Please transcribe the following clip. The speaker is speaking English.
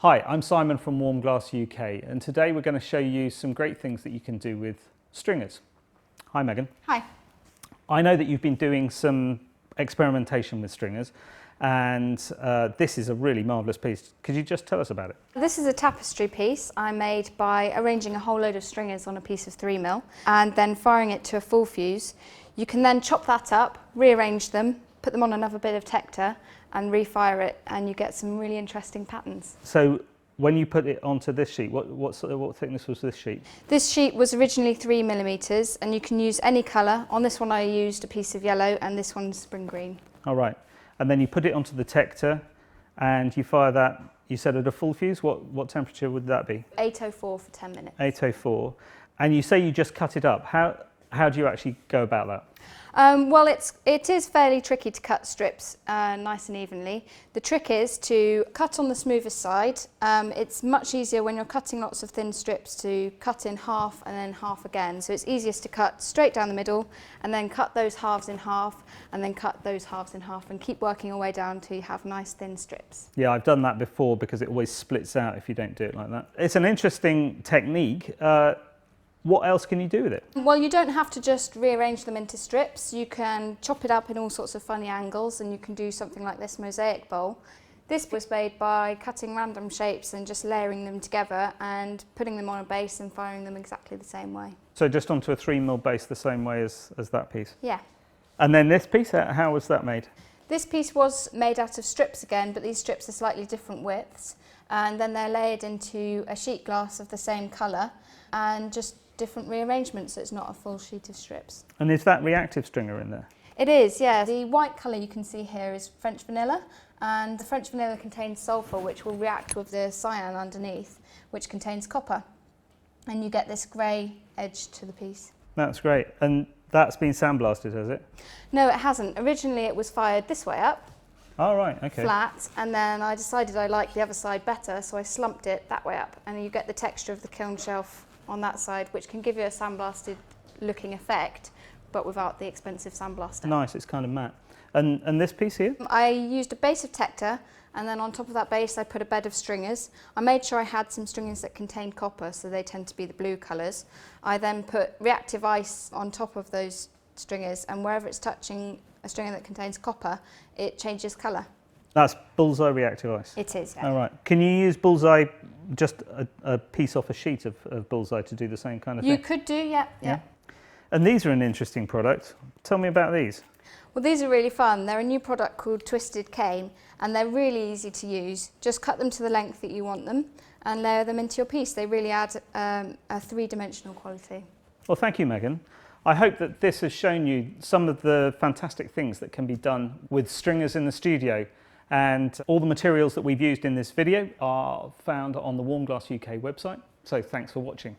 Hi, I'm Simon from Warm Glass UK, and today we're going to show you some great things that you can do with stringers. Hi Megan. Hi. I know that you've been doing some experimentation with stringers, and this is a really marvellous piece. Could you just tell us about it? This is a tapestry piece I made by arranging a whole load of stringers on a piece of 3mm and then firing it to a full fuse. You can then chop that up, rearrange them, put them on another bit of Tekta and refire it, and you get some really interesting patterns. So when you put it onto this sheet, what thickness was this sheet? This sheet was originally 3mm, and you can use any colour. On this one I used a piece of yellow and this one's spring green. All right, and then you put it onto the Tekta and you fire that, you said at a full fuse. What temperature would that be? 804 for 10 minutes. 804. And you say you just cut it up. How do you actually go about that? Well, it is fairly tricky to cut strips nice and evenly. The trick is to cut on the smoothest side. It's much easier when you're cutting lots of thin strips to cut in half and then half again. So it's easiest to cut straight down the middle and then cut those halves in half and then cut those halves in half and keep working your way down until you have nice thin strips. Yeah, I've done that before because it always splits out if you don't do it like that. It's an interesting technique. What else can you do with it? Well, you don't have to just rearrange them into strips. You can chop it up in all sorts of funny angles, and you can do something like this Mosaic bowl. This was made by cutting random shapes and just layering them together and putting them on a base and firing them exactly the same way. So just onto a 3mm base the same way as that piece? Yeah. And then this piece, how was that made? This piece was made out of strips again, but these strips are slightly different widths, and then they're layered into a sheet glass of the same colour and just different rearrangements, so it's not a full sheet of strips. And is that reactive stringer in there? It is, yeah. The white colour you can see here is French Vanilla, and the French Vanilla contains sulphur, which will react with the Cyan underneath, which contains copper, and you get this grey edge to the piece. That's great. And that's been sandblasted, has it? No, it hasn't. Originally it was fired this way up, oh, right, okay. flat, and then I decided I liked the other side better, so I slumped it that way up, and you get the texture of the kiln shelf on that side, which can give you a sandblasted looking effect, but without the expensive sandblaster. Nice, it's kind of matte. And this piece here? I used a base of Tekta, and then on top of that base I put a bed of stringers. I made sure I had some stringers that contained copper, so they tend to be the blue colours. I then put reactive ice on top of those stringers, and wherever it's touching a stringer that contains copper, it changes colour. That's Bullseye reactive ice? It is, yeah. All right. Can you use Bullseye, just a piece off a sheet of Bullseye to do the same kind of thing? You could do, yeah. And these are an interesting product. Tell me about these. Well, these are really fun. They're a new product called Twisted Cane, and they're really easy to use. Just cut them to the length that you want them and layer them into your piece. They really add a three-dimensional quality. Well, thank you, Megan. I hope that this has shown you some of the fantastic things that can be done with stringers in the studio. And all the materials that we've used in this video are found on the Warm Glass UK website. So thanks for watching.